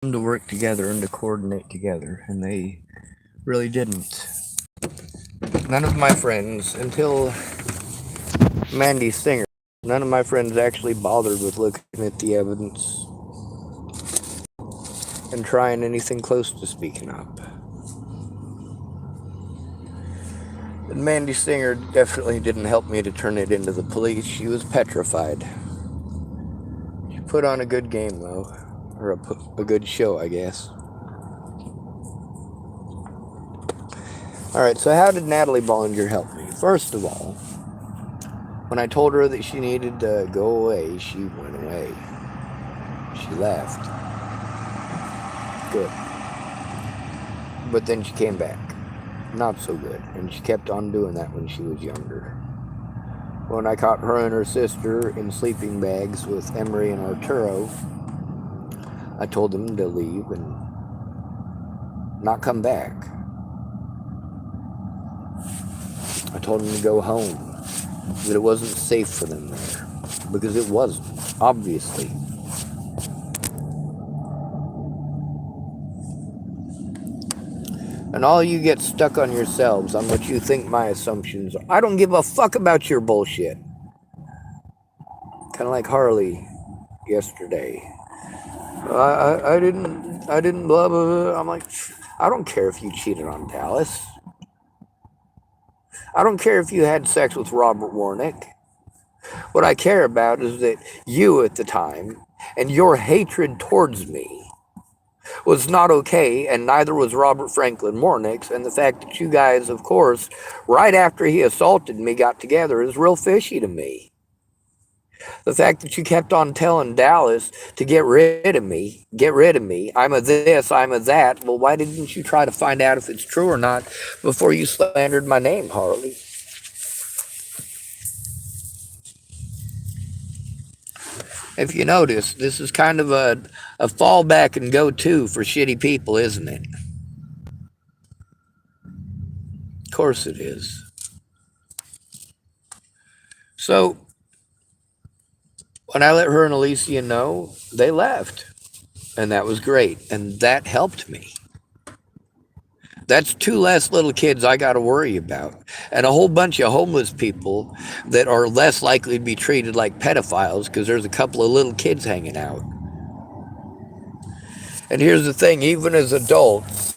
them to work together and to coordinate together, and they really didn't. None of my friends, until Mandy Singer, none of my friends actually bothered with looking at the evidence and trying anything close to speaking up. And Mandy Singer definitely didn't help me to turn it into the police. She was petrified. She put on a good game, though, or a good show, I guess. Alright, so how did Natalie Bollinger help me? First of all, when I told her that she needed to go away, she went away. She left. Good. But then she came back. Not so good. And she kept on doing that when she was younger. When I caught her and her sister in sleeping bags with Emery and Arturo, I told them to leave and not come back. I told them to go home, that it wasn't safe for them there, because it wasn't, obviously. And all you get stuck on yourselves, on what you think my assumptions are. I don't give a fuck about your bullshit. Kind of like Harley yesterday. I didn't blah, blah, blah. I'm like, I don't care if you cheated on Dallas. I don't care if you had sex with Robert Warnick. What I care about is that you at the time, and your hatred towards me, was not okay, and neither was Robert Franklin Warnick's, and the fact that you guys, of course, right after he assaulted me, got together is real fishy to me. The fact that you kept on telling Dallas to get rid of me, I'm a this, I'm a that, well, why didn't you try to find out if it's true or not before you slandered my name, Harley? If you notice, this is kind of a fallback and go-to for shitty people, isn't it? Of course it is. So, when I let her and Alicia know, they left. And that was great. And that helped me. That's two less little kids I got to worry about. And a whole bunch of homeless people that are less likely to be treated like pedophiles because there's a couple of little kids hanging out. And here's the thing, even as adults,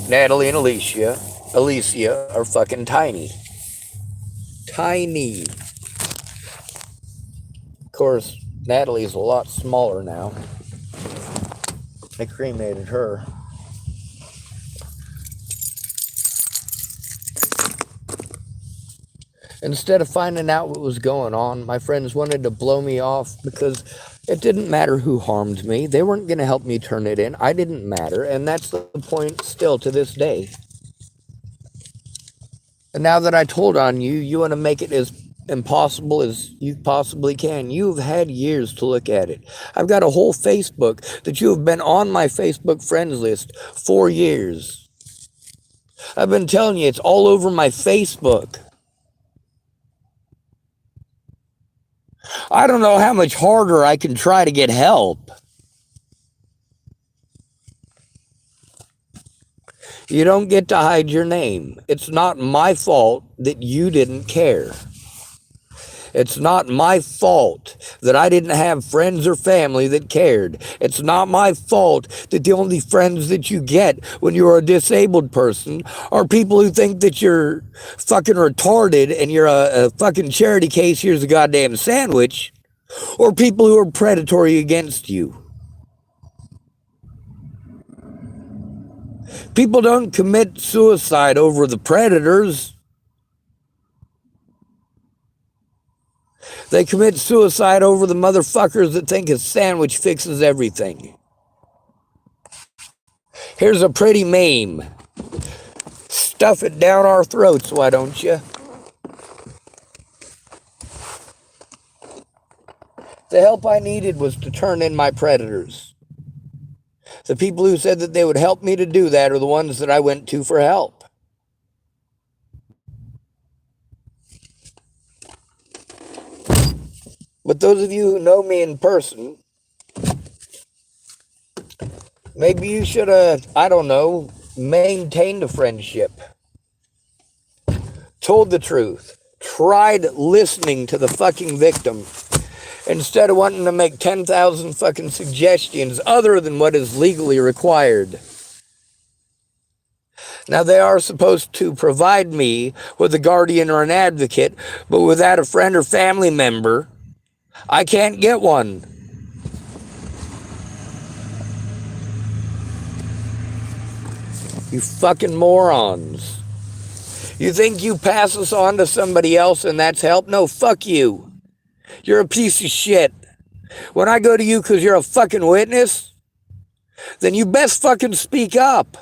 Natalie and Alicia are fucking tiny. Tiny. Of course, Natalie's a lot smaller now. They cremated her. Instead of finding out what was going on, my friends wanted to blow me off because it didn't matter who harmed me. They weren't going to help me turn it in. I didn't matter, and that's the point still to this day. And now that I told on you, you want to make it as impossible as you possibly can. You've had years to look at it. I've got a whole Facebook that you have been on my Facebook friends list for years. I've been telling you, it's all over my Facebook. I don't know how much harder I can try to get help. You don't get to hide your name. It's not my fault that you didn't care. It's not my fault that I didn't have friends or family that cared. It's not my fault that the only friends that you get when you're a disabled person are people who think that you're fucking retarded and you're a fucking charity case, here's a goddamn sandwich, or people who are predatory against you. People don't commit suicide over the predators. They commit suicide over the motherfuckers that think a sandwich fixes everything. Here's a pretty meme. Stuff it down our throats, why don't you? The help I needed was to turn in my predators. The people who said that they would help me to do that are the ones that I went to for help. But those of you who know me in person Maybe you should have, I don't know, maintained a friendship, told the truth, tried listening to the fucking victim instead of wanting to make 10,000 fucking suggestions other than what is legally required. Now, they are supposed to provide me with a guardian or an advocate, but without a friend or family member, I can't get one. You fucking morons. You think you pass us on to somebody else and that's help? No, fuck you. You're a piece of shit. When I go to you because you're a fucking witness, then you best fucking speak up.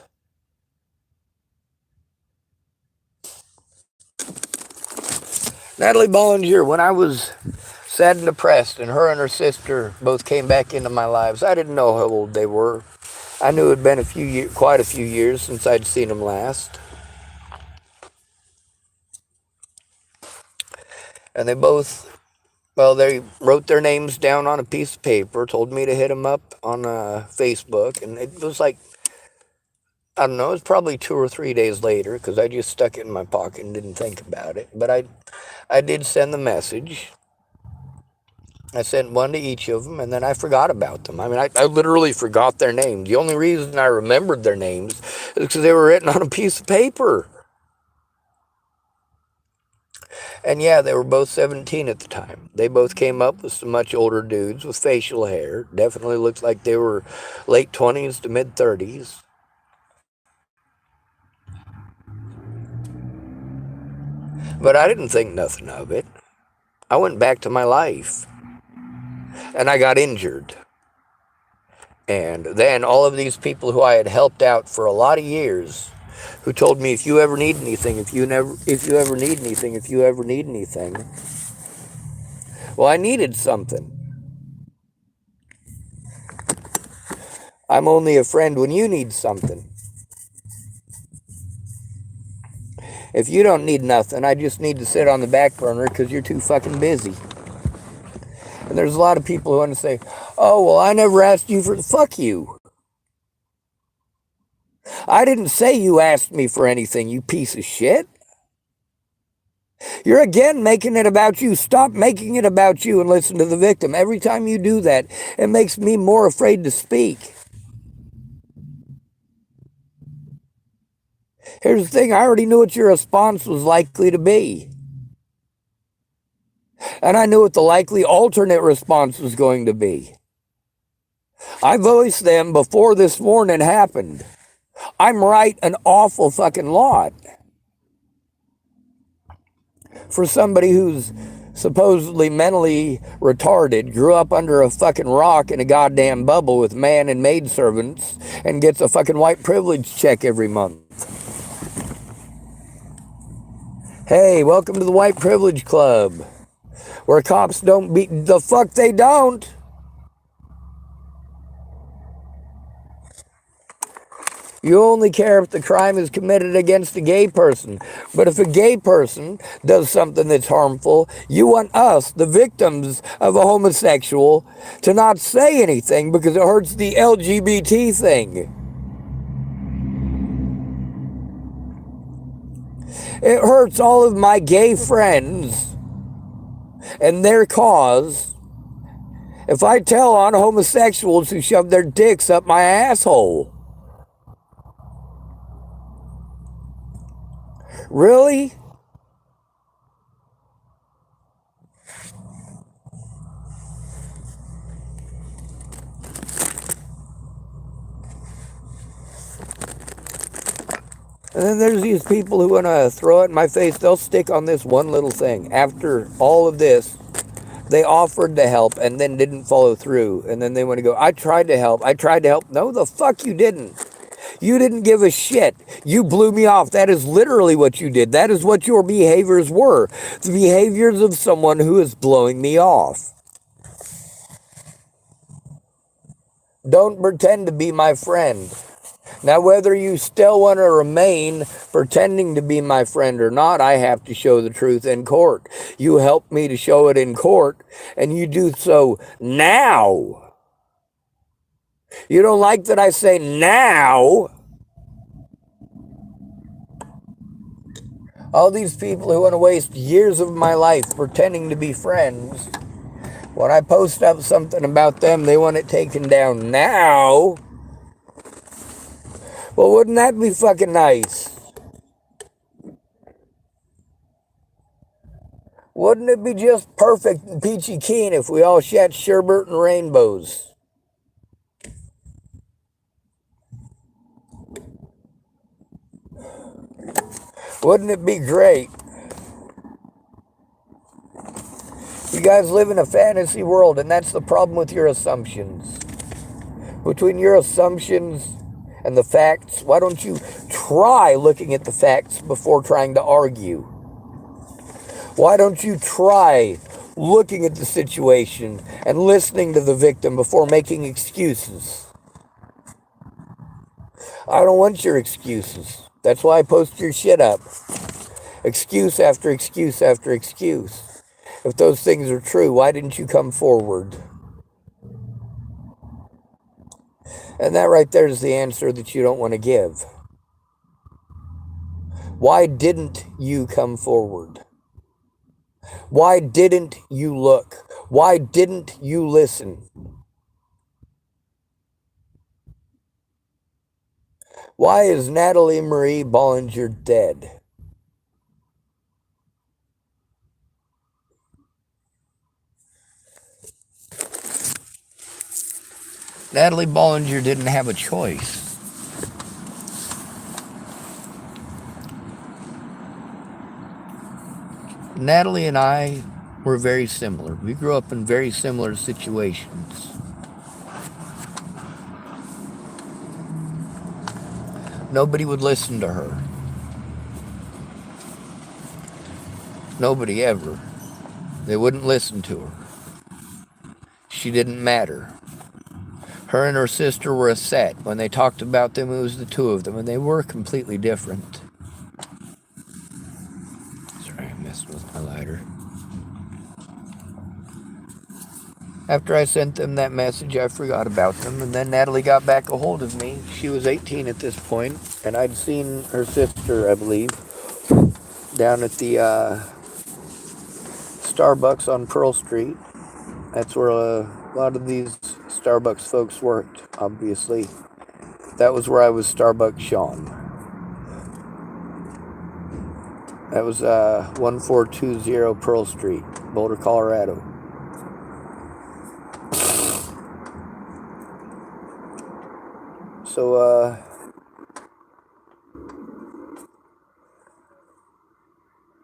Natalie Bollinger, when I was sad and depressed and her and her sister both came back into my lives, I didn't know how old they were. I knew it had been quite a few years since I'd seen them last. And they both, well, they wrote their names down on a piece of paper, told me to hit them up on Facebook, and it was like, I don't know, it was probably 2 or 3 days later because I just stuck it in my pocket and didn't think about it. But I did send the message. I sent one to each of them, and then I forgot about them. I mean, I literally forgot their names. The only reason I remembered their names is because they were written on a piece of paper. And yeah, they were both 17 at the time. They both came up with some much older dudes with facial hair. Definitely looked like they were late 20s to mid 30s. But I didn't think nothing of it. I went back to my life. And I got injured. And then all of these people who I had helped out for a lot of years, who told me, if you ever need anything, if you ever need anything, if you ever need anything. Well, I needed something. I'm only a friend when you need something. If you don't need nothing, I just need to sit on the back burner because you're too fucking busy. And there's a lot of people who want to say, oh, well, I never asked you for, fuck you. I didn't say you asked me for anything, you piece of shit. You're again making it about you. Stop making it about you and listen to the victim. Every time you do that, it makes me more afraid to speak. Here's the thing, I already knew what your response was likely to be. And I knew what the likely alternate response was going to be. I voiced them before this morning happened. I'm right an awful fucking lot. For somebody who's supposedly mentally retarded, grew up under a fucking rock in a goddamn bubble with man and maidservants, and gets a fucking white privilege check every month. Hey, welcome to the white privilege club, where cops don't beat the fuck they don't. You only care if the crime is committed against a gay person. But if a gay person does something that's harmful, you want us, the victims of a homosexual, to not say anything because it hurts the LGBT thing. It hurts all of my gay friends and their cause if I tell on homosexuals who shove their dicks up my asshole. Really? And then there's these people who want to throw it in my face. They'll stick on this one little thing. After all of this, they offered to help and then didn't follow through. And then they want to go, I tried to help. I tried to help. No, the fuck you didn't. You didn't give a shit. You blew me off. That is literally what you did. That is what your behaviors were. The behaviors of someone who is blowing me off. Don't pretend to be my friend. Now, whether you still want to remain pretending to be my friend or not, I have to show the truth in court. You help me to show it in court, and you do so now. You don't like that I say now? All these people who want to waste years of my life pretending to be friends, when I post up something about them, they want it taken down now. Well, wouldn't that be fucking nice? Wouldn't it be just perfect and peachy keen if we all shat sherbet and rainbows? Wouldn't it be great? You guys live in a fantasy world, and that's the problem with your assumptions. Between your assumptions and the facts, why don't you try looking at the facts before trying to argue? Why don't you try looking at the situation and listening to the victim before making excuses? I don't want your excuses. That's why I post your shit up. Excuse after excuse after excuse. If those things are true, why didn't you come forward? And that right there is the answer that you don't want to give. Why didn't you come forward? Why didn't you look? Why didn't you listen? Why is Natalie Marie Bollinger dead? Natalie Bollinger didn't have a choice. Natalie and I were very similar. We grew up in very similar situations. Nobody would listen to her. Nobody ever. They wouldn't listen to her. She didn't matter. Her and her sister were a set. When they talked about them, it was the two of them, and they were completely different. Sorry, I messed with my lighter. After I sent them that message, I forgot about them, and then Natalie got back a hold of me. She was 18 at this point, and I'd seen her sister, I believe, down at the Starbucks on Pearl Street. That's where a lot of these Starbucks folks worked, obviously. That was where I was Starbucks Sean. That was 1420 Pearl Street, Boulder, Colorado. So,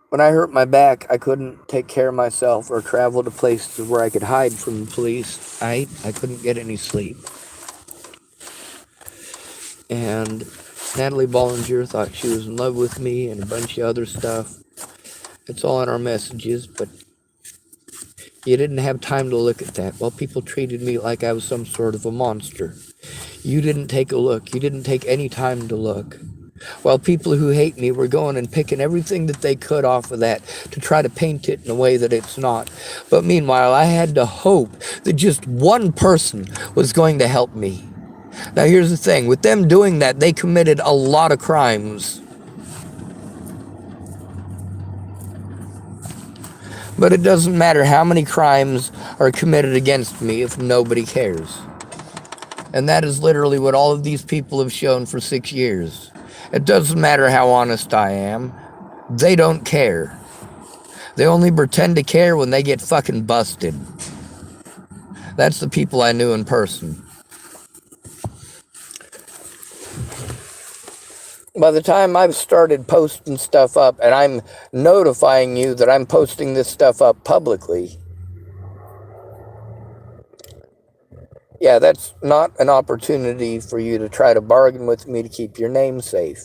when I hurt my back, I couldn't take care of myself or travel to places where I could hide from the police. I couldn't get any sleep. And Natalie Bollinger thought she was in love with me and a bunch of other stuff. It's all in our messages, but you didn't have time to look at that. Well, people treated me like I was some sort of a monster. You didn't take a look. You didn't take any time to look. While people who hate me were going and picking everything that they could off of that to try to paint it in a way that it's not. But meanwhile, I had to hope that just one person was going to help me. Now here's the thing, with them doing that, they committed a lot of crimes. But it doesn't matter how many crimes are committed against me if nobody cares. And that is literally what all of these people have shown for 6 years. It doesn't matter how honest I am. They don't care. They only pretend to care when they get fucking busted. That's the people I knew in person. By the time I've started posting stuff up and I'm notifying you that I'm posting this stuff up publicly, yeah, that's not an opportunity for you to try to bargain with me to keep your name safe.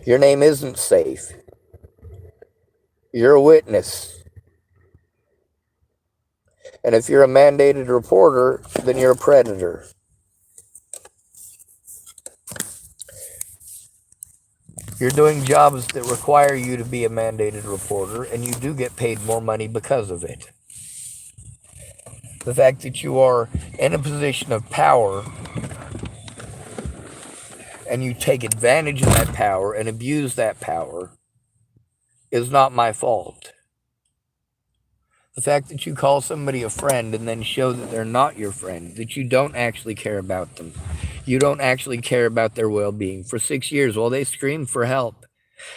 Your name isn't safe. You're a witness. And if you're a mandated reporter, then you're a predator. You're doing jobs that require you to be a mandated reporter, and you do get paid more money because of it. The fact that you are in a position of power and you take advantage of that power and abuse that power is not my fault. The fact that you call somebody a friend and then show that they're not your friend, that you don't actually care about them, you don't actually care about their well-being for 6 years while they scream for help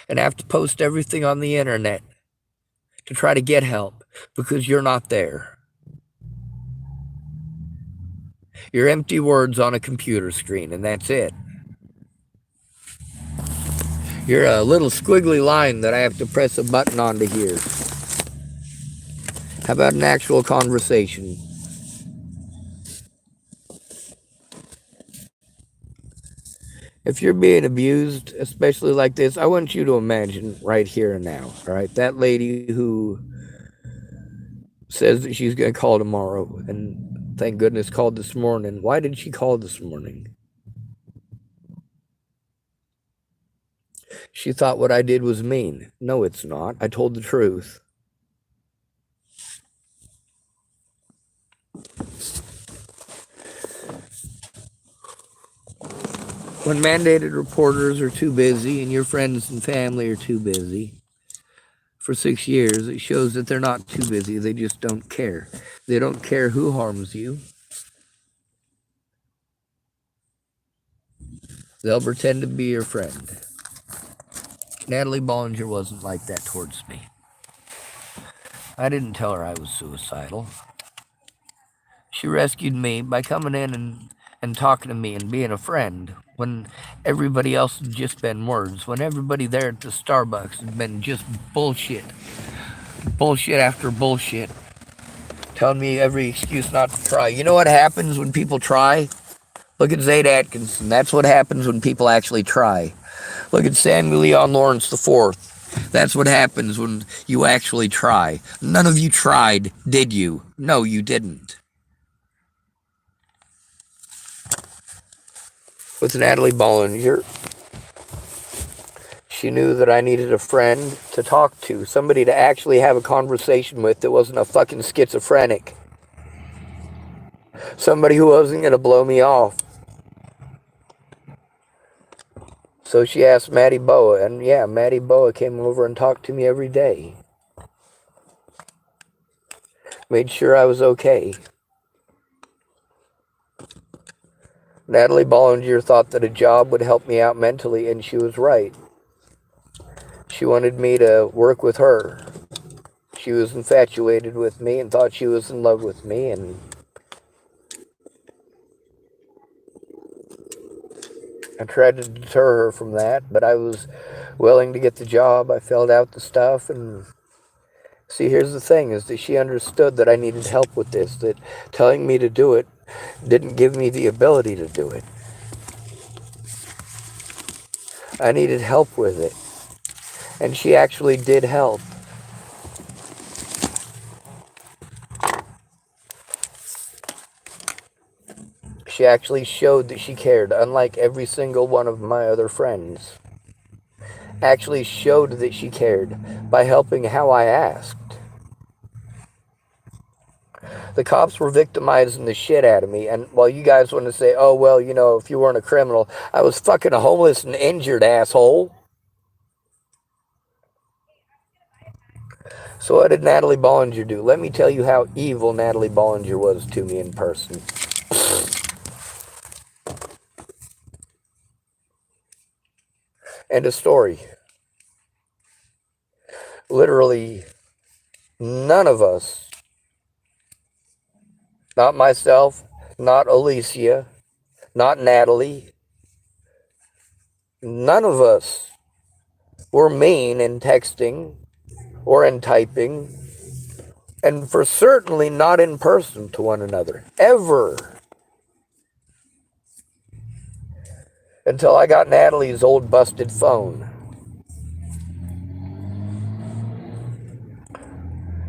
and have to post everything on the internet to try to get help because you're not there. You're empty words on a computer screen, and that's it. You're a little squiggly line that I have to press a button on to hear. How about an actual conversation? If you're being abused, especially like this, I want you to imagine right here and now, all right? That lady who says that she's going to call tomorrow and thank goodness called this morning. Why did she call this morning? She thought what I did was mean. No, it's not. I told the truth. When mandated reporters are too busy and your friends and family are too busy for 6 years, it shows that they're not too busy. They just don't care. They don't care who harms you. They'll pretend to be your friend. Natalie Bollinger wasn't like that towards me. I didn't tell her I was suicidal. She rescued me by coming in and talking to me and being a friend when everybody else had just been words, when everybody there at the Starbucks had been just bullshit. Bullshit after bullshit. Telling me every excuse not to try. You know what happens when people try? Look at Zayd Atkinson. That's what happens when people actually try. Look at Samuel Leon Lawrence IV. That's what happens when you actually try. None of you tried, did you? No, you didn't. With Natalie Bollinger, she knew that I needed a friend to talk to, somebody to actually have a conversation with that wasn't a fucking schizophrenic. Somebody who wasn't going to blow me off. So she asked Maddie Boa, and yeah, Maddie Boa came over and talked to me every day. Made sure I was okay. Natalie Bollinger thought that a job would help me out mentally, and she was right. She wanted me to work with her. She was infatuated with me and thought she was in love with me, and I tried to deter her from that, but I was willing to get the job. I filled out the stuff, and see, here's the thing, is that she understood that I needed help with this, that telling me to do it didn't give me the ability to do it. I needed help with it, and she actually did help. She actually showed that she cared, unlike every single one of my other friends. Actually showed that she cared by helping how I asked. The cops were victimizing the shit out of me, and while you guys want to say, oh, well, you know, if you weren't a criminal, I was fucking homeless and injured, asshole. So what did Natalie Bollinger do? Let me tell you how evil Natalie Bollinger was to me in person. And a story. Literally, none of us, not myself, not Alicia, not Natalie, none of us were mean in texting or in typing, and for certainly not in person to one another, ever. Until I got Natalie's old busted phone.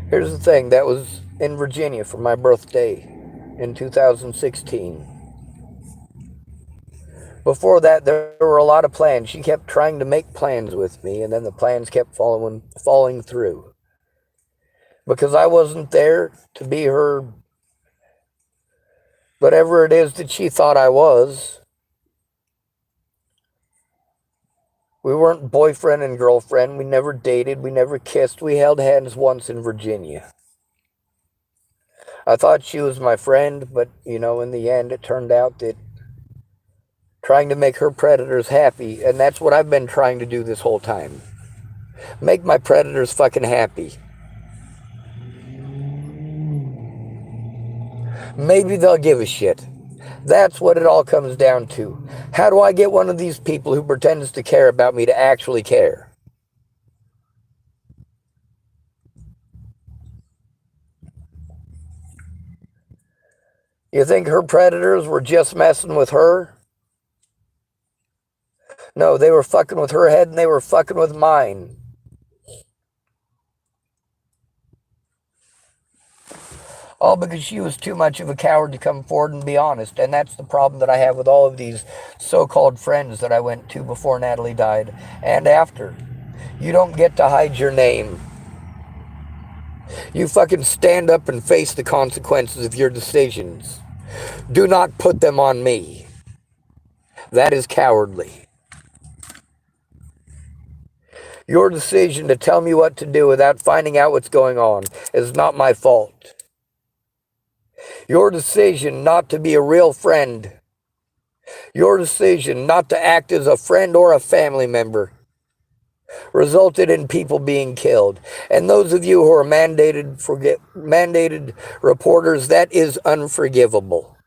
Here's the thing, that was in Virginia for my birthday in 2016. Before that, there were a lot of plans. She kept trying to make plans with me, and then the plans kept falling through. Because I wasn't there to be her, whatever it is that she thought I was. We weren't boyfriend and girlfriend. We never dated. We never kissed. We held hands once in Virginia. I thought she was my friend, but, in the end, it turned out that trying to make her predators happy, and that's what I've been trying to do this whole time. Make my predators fucking happy. Maybe they'll give a shit. That's what it all comes down to. How do I get one of these people who pretends to care about me to actually care? You think her predators were just messing with her? No, they were fucking with her head and they were fucking with mine. All because she was too much of a coward to come forward and be honest. And that's the problem that I have with all of these so-called friends that I went to before Natalie died and after. You don't get to hide your name. You fucking stand up and face the consequences of your decisions. Do not put them on me. That is cowardly. Your decision to tell me what to do without finding out what's going on is not my fault. Your decision not to be a real friend, your decision not to act as a friend or a family member, resulted in people being killed. And those of you who are mandated reporters, that is unforgivable.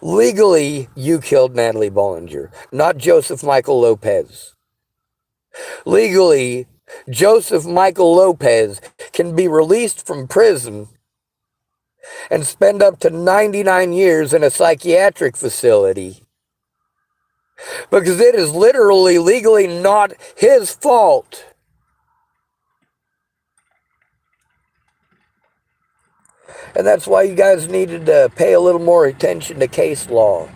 Legally, you killed Natalie Bollinger, not Joseph Michael Lopez. Legally, Joseph Michael Lopez can be released from prison and spend up to 99 years in a psychiatric facility because it is literally legally not his fault. And that's why you guys needed to pay a little more attention to case law.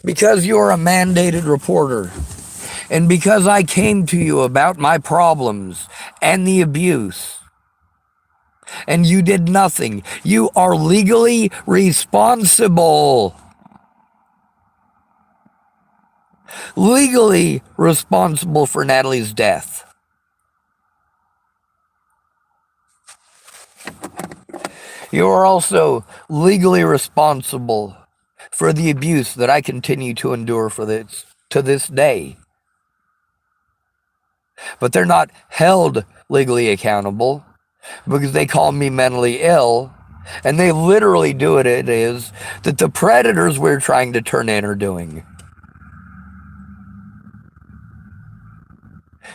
Because you're a mandated reporter. And because I came to you about my problems and the abuse, and you did nothing, you are legally responsible. Legally responsible for Natalie's death. You are also legally responsible for the abuse that I continue to endure to this day. But they're not held legally accountable because they call me mentally ill, and they literally do it is that the predators we're trying to turn in are doing.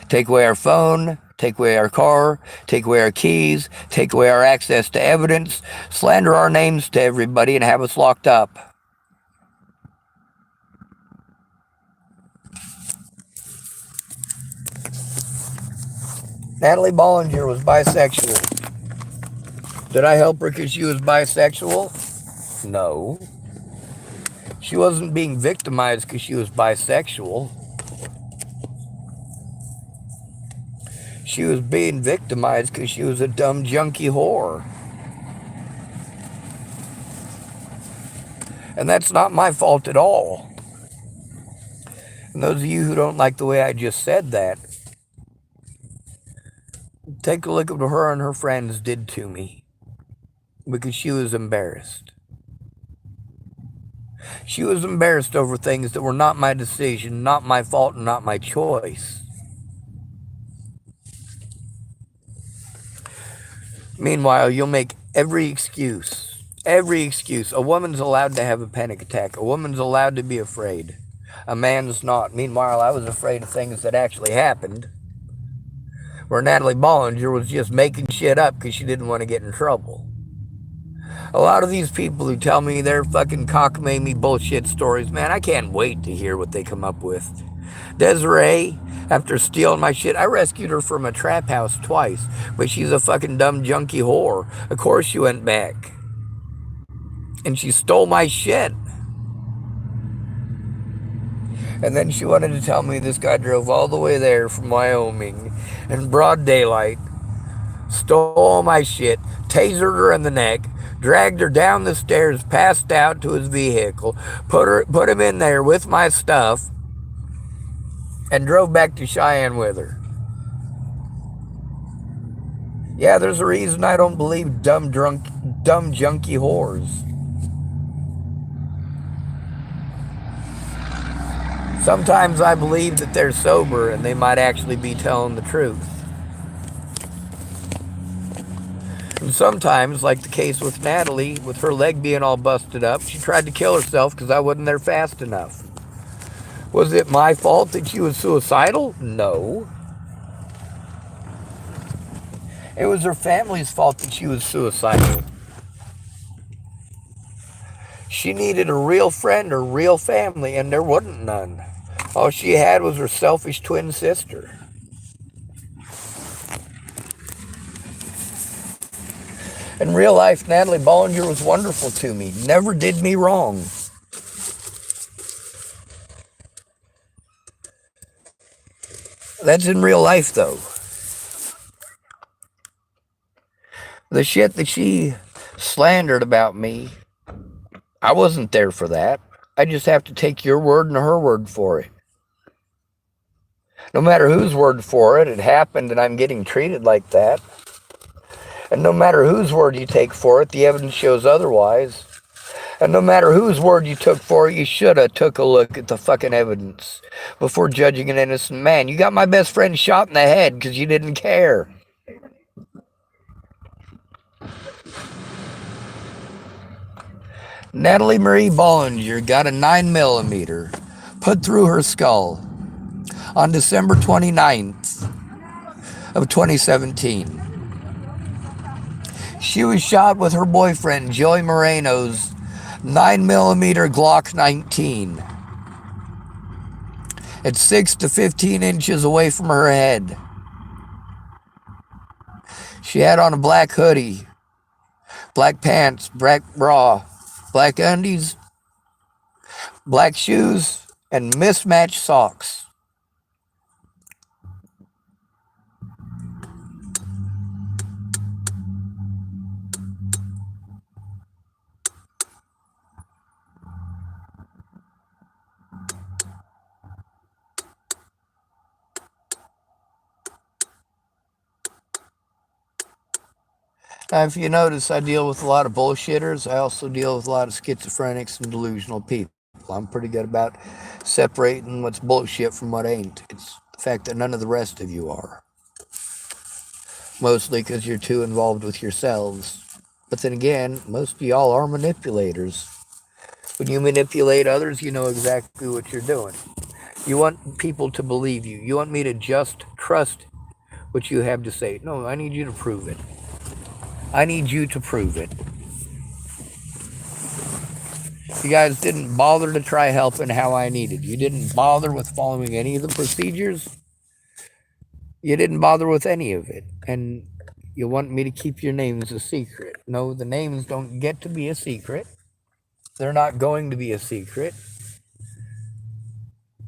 Take away our phone, take away our car, take away our keys, take away our access to evidence, slander our names to everybody, and have us locked up. Natalie Bollinger was bisexual. Did I help her because she was bisexual? No. She wasn't being victimized because she was bisexual. She was being victimized because she was a dumb junkie whore. And that's not my fault at all. And those of you who don't like the way I just said that, take a look at what her and her friends did to me. Because she was embarrassed. She was embarrassed over things that were not my decision, not my fault, and not my choice. Meanwhile, you'll make every excuse. Every excuse. A woman's allowed to have a panic attack. A woman's allowed to be afraid. A man's not. Meanwhile, I was afraid of things that actually happened. Where Natalie Bollinger was just making shit up because she didn't want to get in trouble. A lot of these people who tell me their fucking cockamamie bullshit stories, man, I can't wait to hear what they come up with. Desiree, after stealing my shit, I rescued her from a trap house twice, but she's a fucking dumb junkie whore. Of course she went back. And she stole my shit. And then she wanted to tell me this guy drove all the way there from Wyoming in broad daylight, stole my shit, tasered her in the neck, dragged her down the stairs, passed out to his vehicle, put him in there with my stuff, and drove back to Cheyenne with her. Yeah, there's a reason I don't believe dumb junkie whores. Sometimes I believe that they're sober and they might actually be telling the truth. And sometimes, like the case with Natalie, with her leg being all busted up, she tried to kill herself because I wasn't there fast enough. Was it my fault that she was suicidal? No. It was her family's fault that she was suicidal. She needed a real friend or real family, and there wasn't none. All she had was her selfish twin sister. In real life, Natalie Bollinger was wonderful to me. Never did me wrong. That's in real life, though. The shit that she slandered about me, I wasn't there for that. I just have to take your word and her word for it. No matter whose word for it, it happened and I'm getting treated like that. And no matter whose word you take for it, the evidence shows otherwise. And no matter whose word you took for it, you should have took a look at the fucking evidence before judging an innocent man. You got my best friend shot in the head because you didn't care. Natalie Marie Bollinger got a 9mm put through her skull on December 29th of 2017. She was shot with her boyfriend, Joey Moreno's 9mm Glock 19 at 6 to 15 inches away from her head. She had on a black hoodie, black pants, black bra, black undies, black shoes, and mismatched socks. Now, if you notice, I deal with a lot of bullshitters. I also deal with a lot of schizophrenics and delusional people. I'm pretty good about separating what's bullshit from what ain't. It's the fact that none of the rest of you are. Mostly because you're too involved with yourselves. But then again, most of y'all are manipulators. When you manipulate others, you know exactly what you're doing. You want people to believe you. You want me to just trust what you have to say. No, I need you to prove it. I need you to prove it. You guys didn't bother to try helping how I needed. You didn't bother with following any of the procedures. You didn't bother with any of it. And you want me to keep your names a secret. No, the names don't get to be a secret. They're not going to be a secret.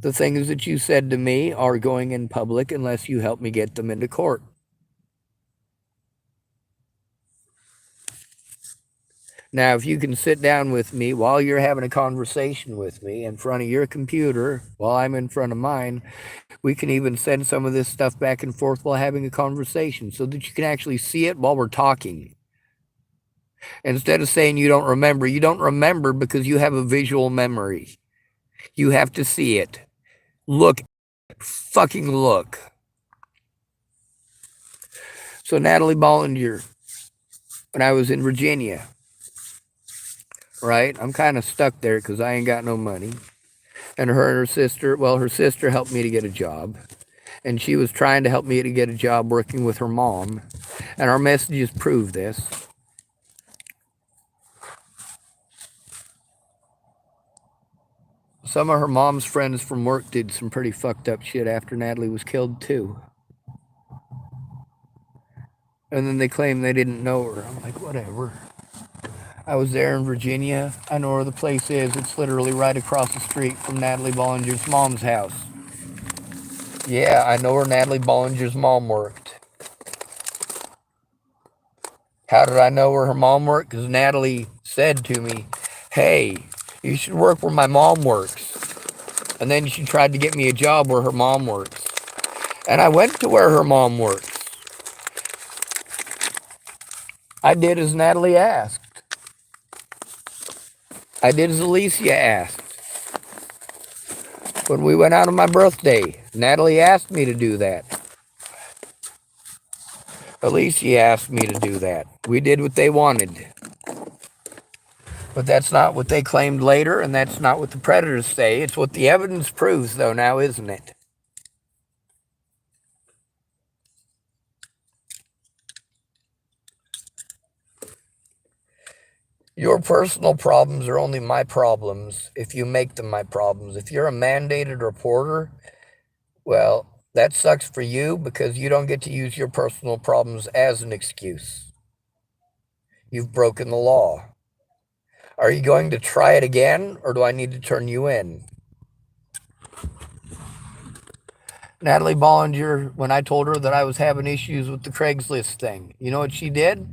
The things that you said to me are going in public unless you help me get them into court. Now, if you can sit down with me while you're having a conversation with me in front of your computer while I'm in front of mine, we can even send some of this stuff back and forth while having a conversation so that you can actually see it while we're talking. Instead of saying you don't remember because you have a visual memory. You have to see it. Look, fucking look. So Natalie Bollinger, when I was in Virginia, right? I'm kind of stuck there because I ain't got no money. And her sister helped me to get a job. And she was trying to help me to get a job working with her mom. And our messages prove this. Some of her mom's friends from work did some pretty fucked up shit after Natalie was killed too. And then they claim they didn't know her. I'm like, whatever. I was there in Virginia. I know where the place is. It's literally right across the street from Natalie Bollinger's mom's house. Yeah, I know where Natalie Bollinger's mom worked. How did I know where her mom worked? Because Natalie said to me, hey, you should work where my mom works. And then she tried to get me a job where her mom works. And I went to where her mom works. I did as Natalie asked. I did as Alicia asked. When we went out on my birthday, Natalie asked me to do that. Alicia asked me to do that. We did what they wanted. But that's not what they claimed later, and that's not what the predators say. It's what the evidence proves, though, now, isn't it? Your personal problems are only my problems if you make them my problems. If you're a mandated reporter, well, that sucks for you because you don't get to use your personal problems as an excuse. You've broken the law. Are you going to try it again, or do I need to turn you in? Natalie Bollinger, when I told her that I was having issues with the Craigslist thing, you know what she did?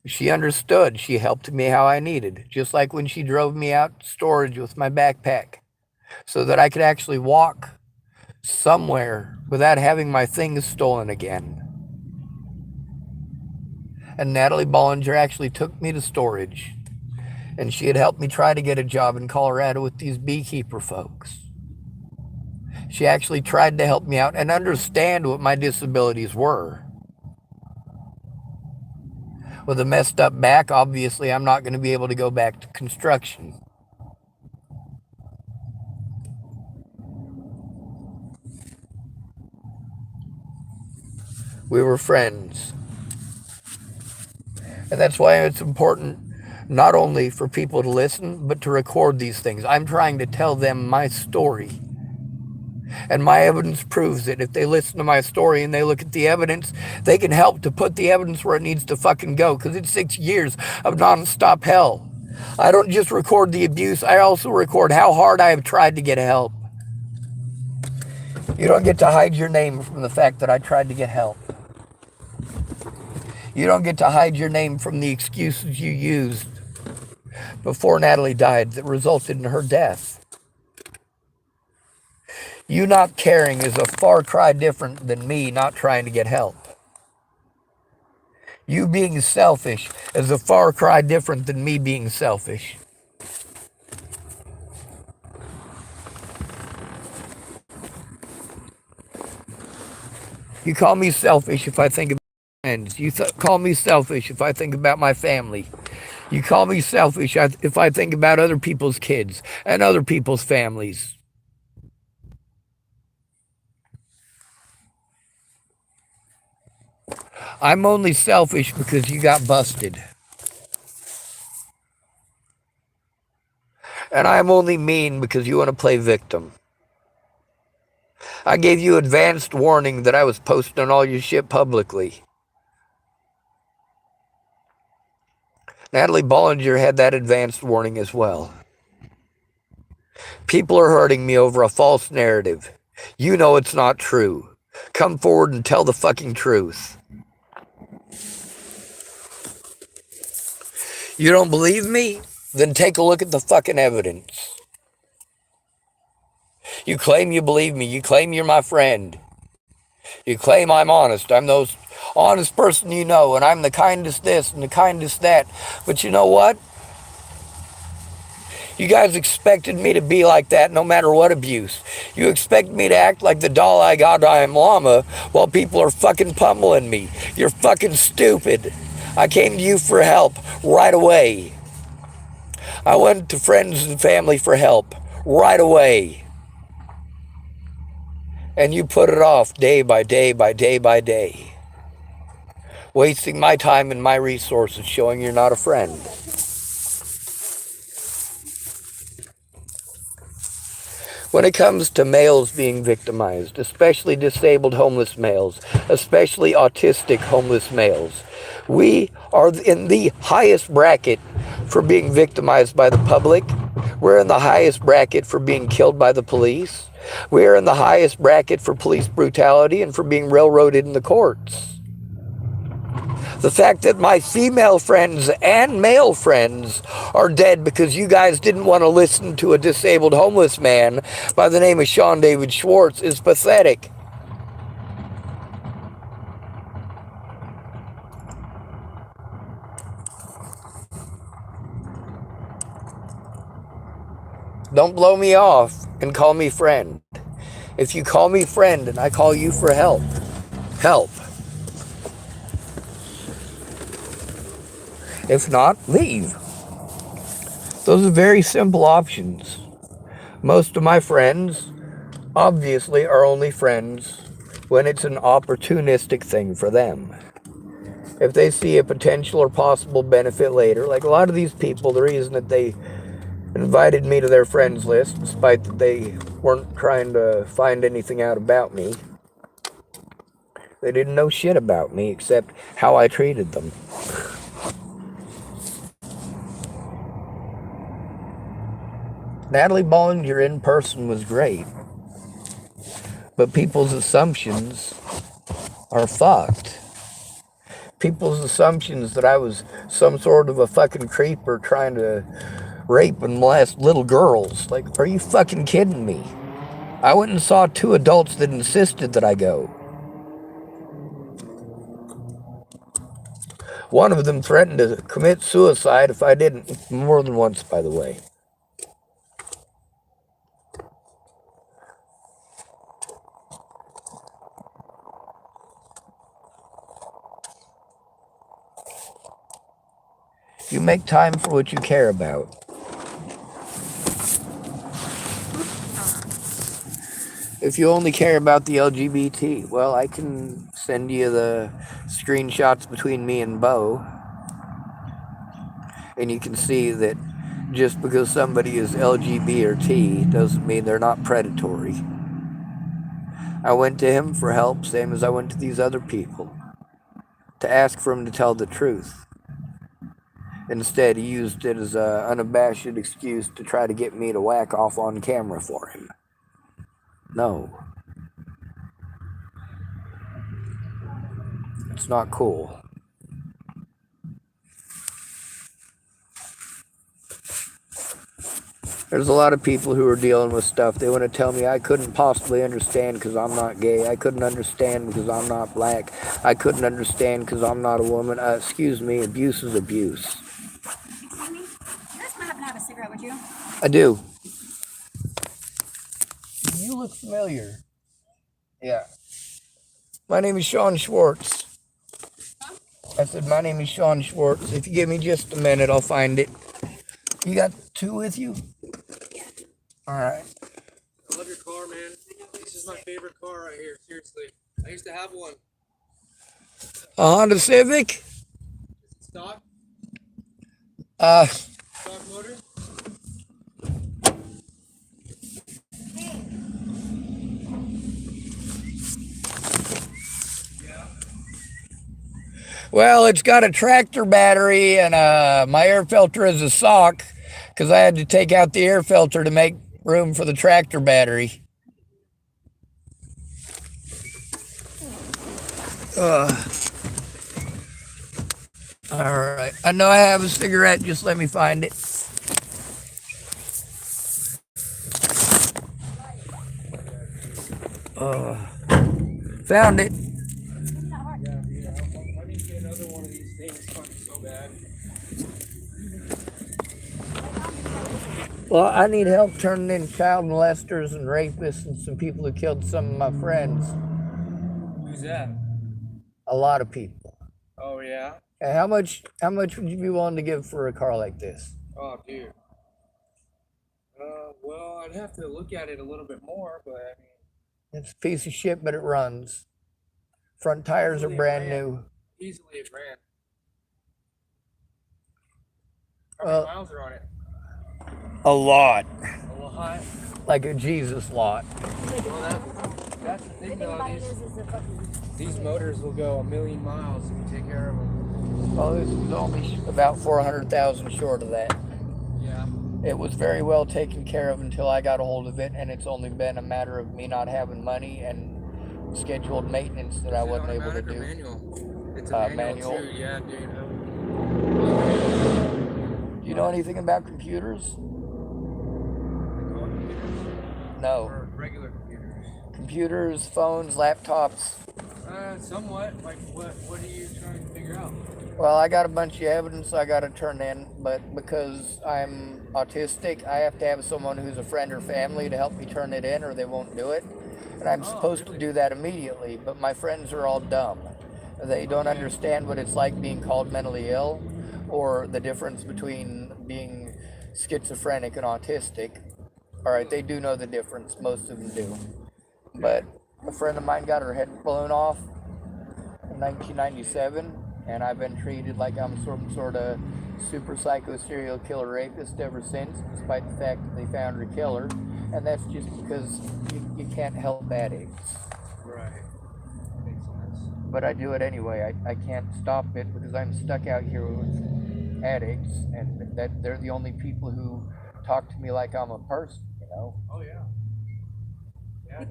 She understood. She helped me how I needed, just like when she drove me out to storage with my backpack so that I could actually walk somewhere without having my things stolen again. And Natalie Bollinger actually took me to storage, and she had helped me try to get a job in Colorado with these beekeeper folks. She actually tried to help me out and understand what my disabilities were. With a messed up back, obviously, I'm not going to be able to go back to construction. We were friends. And that's why it's important not only for people to listen, but to record these things. I'm trying to tell them my story. And my evidence proves it. If they listen to my story and they look at the evidence, they can help to put the evidence where it needs to fucking go. Because it's 6 years of nonstop hell. I don't just record the abuse. I also record how hard I have tried to get help. You don't get to hide your name from the fact that I tried to get help. You don't get to hide your name from the excuses you used before Natalie died that resulted in her death. You not caring is a far cry different than me not trying to get help. You being selfish is a far cry different than me being selfish. You call me selfish if I think about friends. You call me selfish if I think about my family. You call me selfish if I think about other people's kids and other people's families. I'm only selfish because you got busted. And I'm only mean because you want to play victim. I gave you advanced warning that I was posting all your shit publicly. Natalie Bollinger had that advanced warning as well. People are hurting me over a false narrative. You know it's not true. Come forward and tell the fucking truth. You don't believe me? Then take a look at the fucking evidence. You claim you believe me. You claim you're my friend. You claim I'm honest. I'm the most honest person you know, and I'm the kindest this and the kindest that. But you know what? You guys expected me to be like that no matter what abuse. You expect me to act like the Dalai Lama while people are fucking pummeling me. You're fucking stupid. I came to you for help right away. I went to friends and family for help right away. And you put it off day by day by day by day. Wasting my time and my resources showing you're not a friend. When it comes to males being victimized, especially disabled homeless males, especially autistic homeless males, we are in the highest bracket for being victimized by the public. We're in the highest bracket for being killed by the police. We're in the highest bracket for police brutality and for being railroaded in the courts. The fact that my female friends and male friends are dead because you guys didn't want to listen to a disabled homeless man by the name of Sean David Schwartz is pathetic. Don't blow me off and call me friend. If you call me friend and I call you for help, help. If not, leave. Those are very simple options. Most of my friends, obviously, are only friends when it's an opportunistic thing for them. If they see a potential or possible benefit later, like a lot of these people, the reason that they invited me to their friends list, despite that they weren't trying to find anything out about me, they didn't know shit about me except how I treated them. Natalie Bollinger in person was great, but people's assumptions are fucked. People's assumptions that I was some sort of a fucking creeper trying to rape and molest little girls. Like, are you fucking kidding me? I went and saw 2 adults that insisted that I go. One of them threatened to commit suicide if I didn't, more than once, by the way. You make time for what you care about. If you only care about the LGBT, well, I can send you the screenshots between me and Bo. And you can see that just because somebody is LGBT or T doesn't mean they're not predatory. I went to him for help, same as I went to these other people, to ask for him to tell the truth. Instead, he used it as an unabashed excuse to try to get me to whack off on camera for him. No. It's not cool. There's a lot of people who are dealing with stuff. They want to tell me I couldn't possibly understand because I'm not gay. I couldn't understand because I'm not black. I couldn't understand because I'm not a woman. Excuse me, abuse is abuse. Excuse me? You guys might happen to have a cigarette, would you? I do. You look familiar. Yeah. My name is Sean Schwartz. Huh? I said, my name is Sean Schwartz. If you give me just a minute, I'll find it. You got 2 with you? Yeah. All right. I love your car, man. This is my favorite car right here. Seriously. I used to have one. A Honda Civic? Is it stock? Uh, Stock motor? well, it's got a tractor battery and my air filter is a sock because I had to take out the air filter to make room for the tractor battery. All right. I know I have a cigarette. Just let me find it. Found it. Yeah. I need to get another one of these things fucking so bad. Well, I need help turning in child molesters and rapists and some people who killed some of my friends. Who's that? A lot of people. Oh, yeah? And how much would you be willing to give for a car like this? Oh, dude. Well, I'd have to look at it a little bit more, but I mean... It's a piece of shit, but it runs. Front tires are brand new. Easily a grand. How Well, many miles are on it? A lot. A lot. Like a Jesus lot. Well, that's the thing, though. These motors will go 1,000,000 miles if you take care of them. Well, this was only about 400,000 short of that. Yeah. It was very well taken care of until I got a hold of it, and it's only been a matter of me not having money and scheduled maintenance that I wasn't able to do. Manual? It's a manual. too. Yeah, dude. Do you know anything about computers? No. Or regular computers? Computers, phones, laptops. Somewhat. Like, what are you trying to figure out? Well, I got a bunch of evidence I got to turn in, but because I'm autistic, I have to have someone who's a friend or family to help me turn it in, or they won't do it. And I'm supposed to do that immediately, but my friends are all dumb. They don't understand what it's like being called mentally ill, or the difference between being schizophrenic and autistic. All right, they do know the difference. Most of them do. But a friend of mine got her head blown off in 1997, and I've been treated like I'm some sort of super psycho serial killer rapist ever since, despite the fact that they found her killer. And that's just because you can't help addicts. Right. Makes sense. But I do it anyway. I can't stop it because I'm stuck out here with addicts, and that they're the only people who talk to me like I'm a person, you know? Oh, yeah. Yeah.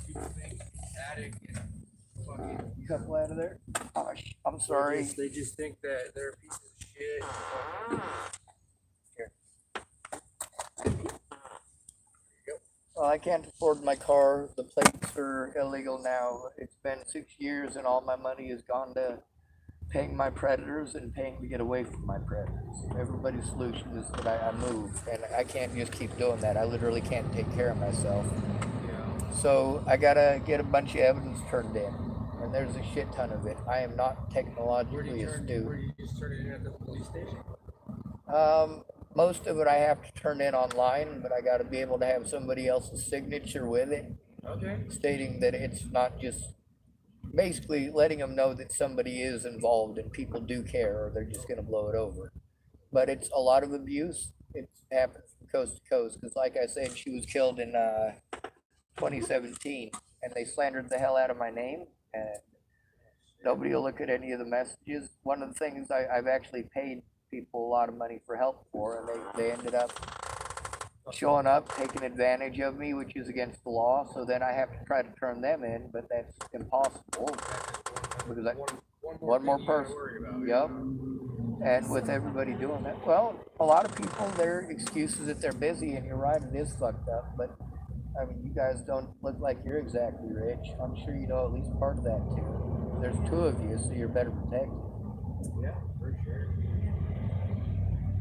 People think addict and fucking... You couple out of there? Gosh, I'm sorry. They just think that they're pieces of shit. Here. Well, I can't afford my car. The plates are illegal now. It's been 6 years, and all my money has gone to paying my predators and paying to get away from my predators. Everybody's solution is that I move, and I can't just keep doing that. I literally can't take care of myself. Yeah. So I gotta get a bunch of evidence turned in, and there's a shit ton of it. I am not technologically astute. Where do you just turn it in at the police station? Most of it I have to turn in online, but I got to be able to have somebody else's signature with it, Okay. stating that it's not just basically letting them know that somebody is involved and people do care, or they're just going to blow it over. But it's a lot of abuse. It happens from coast to coast because, like I said, she was killed in 2017, and they slandered the hell out of my name, and nobody will look at any of the messages. One of the things I've actually paid people a lot of money for help for, and they ended up showing up, taking advantage of me, which is against the law. So then I have to try to turn them in, but that's impossible because one more person. Yep. And with everybody doing that, well, a lot of people, their excuse is that they're busy, and you're right, it is fucked up. But I mean, you guys don't look like you're exactly rich. I'm sure you know at least part of that too. There's two of you, so you're better protected. Yeah, for sure.